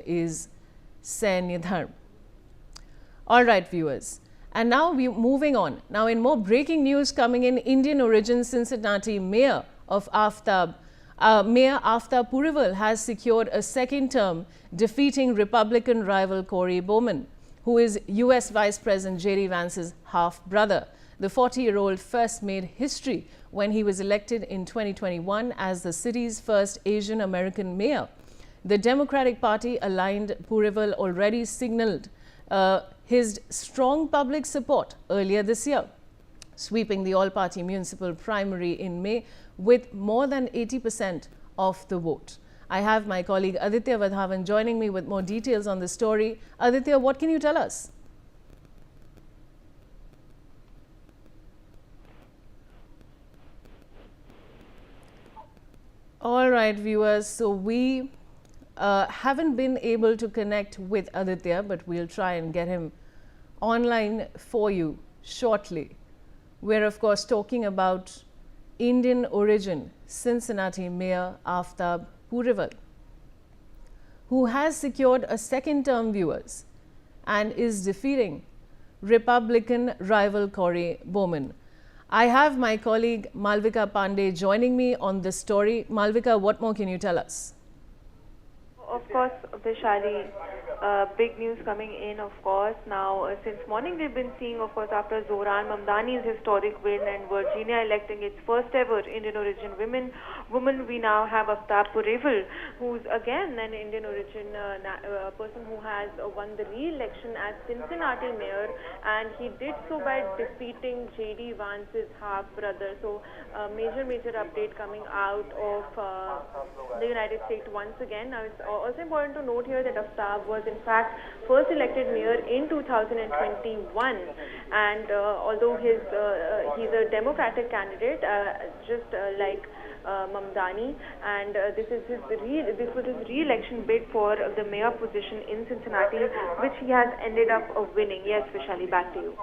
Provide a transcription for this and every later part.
is Sainyadharm. All right, viewers. And now we're moving on. Now, in more breaking news coming in, Indian origin Cincinnati Mayor Aftab Pureval has secured a second term, defeating Republican rival Cory Bowman, who is U.S. Vice President J.D. Vance's half-brother. The 40-year-old first made history when he was elected in 2021 as the city's first Asian American mayor. The Democratic Party aligned Pureval already signaled his strong public support earlier this year, sweeping the all-party municipal primary in May with more than 80% of the vote. I have my colleague Aditya Vadhavan joining me with more details on the story. Aditya, what can you tell us? All right, viewers. So we haven't been able to connect with Aditya, but we'll try and get him online for you shortly. We're, of course, talking about Indian origin Cincinnati Mayor Aftab Pureval, who has secured a second term, viewers, and is defeating Republican rival Cory Bowman. I have my colleague Malvika Pandey joining me on this story. Malvika, what more can you tell us? Of course, Vishali, big news coming in, of course. Now, since morning we've been seeing, of course, after Zohran Mamdani's historic win and Virginia electing its first ever Indian origin woman, we now have Aftab Pureval, who's again an Indian origin person who has won the re-election as Cincinnati Mayor, and he did so by defeating J.D. Vance's half-brother. So, major update coming out of the United States once again. Now, it's also important to note here that Aftab was in fact first elected mayor in 2021, and although he's a Democratic candidate, just like Mamdani, and this was his re-election bid for the mayor position in Cincinnati, which he has ended up winning. Yes, Vishali, back to you.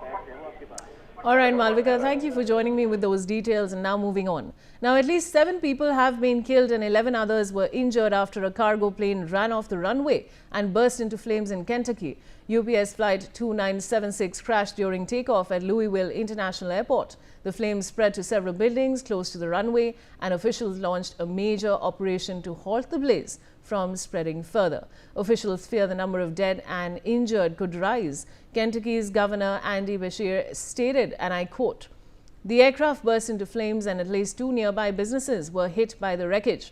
All right, Malvika, thank you for joining me with those details. And now moving on. Now, at least 7 people have been killed and 11 others were injured after a cargo plane ran off the runway and burst into flames in Kentucky. UPS Flight 2976 crashed during takeoff at Louisville International Airport. The flames spread to several buildings close to the runway, and officials launched a major operation to halt the blaze from spreading further. Officials fear the number of dead and injured could rise. Kentucky's Governor Andy Beshear stated, and I quote, "The aircraft burst into flames and at least 2 nearby businesses were hit by the wreckage.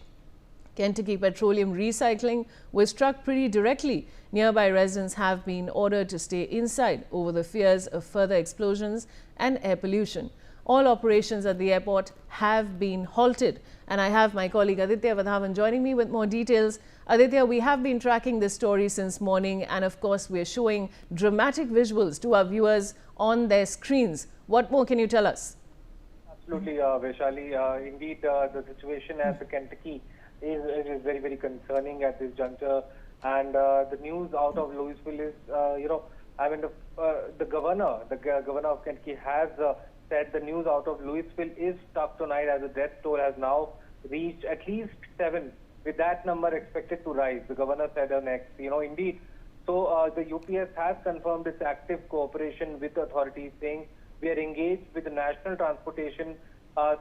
Kentucky Petroleum Recycling was struck pretty directly. Nearby residents have been ordered to stay inside over the fears of further explosions and air pollution. All operations at the airport have been halted." And I have my colleague Aditya Vadhavan joining me with more details. Aditya, we have been tracking this story since morning, and of course we're showing dramatic visuals to our viewers on their screens. What more can you tell us? Absolutely, Vaishali. Indeed, the situation at the Kentucky is very concerning at this juncture, and the news out of Louisville is, the governor of Kentucky has said the news out of Louisville is tough tonight, as the death toll has now reached at least 7, with that number expected to rise. The governor said next, indeed. So the UPS has confirmed its active cooperation with authorities, saying we are engaged with the National Transportation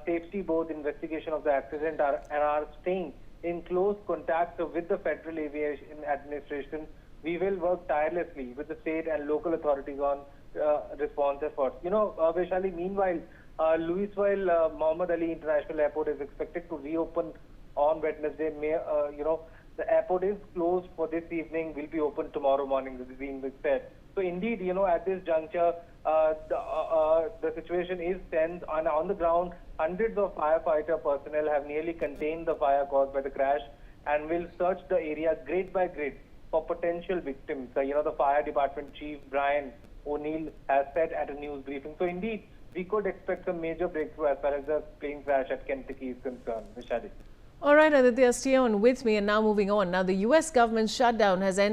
Safety Board investigation of the accident and are staying in close contact with the Federal Aviation Administration. We will work tirelessly with the state and local authorities on response efforts. Vaishali, meanwhile, Louisville Muhammad Ali International Airport is expected to reopen on Wednesday. The airport is closed for this evening, will be open tomorrow morning, this is being said. So indeed, at this juncture, the situation is tense. On the ground, hundreds of firefighter personnel have nearly contained the fire caused by the crash and will search the area grade by grade for potential victims. The fire department chief, Brian O'Neill, has said at a news briefing. So indeed, we could expect some major breakthrough as far as the plane crash at Kentucky is concerned. Vishali. All right, Aditya, stay on with me. And now moving on. Now, the U.S. government shutdown has entered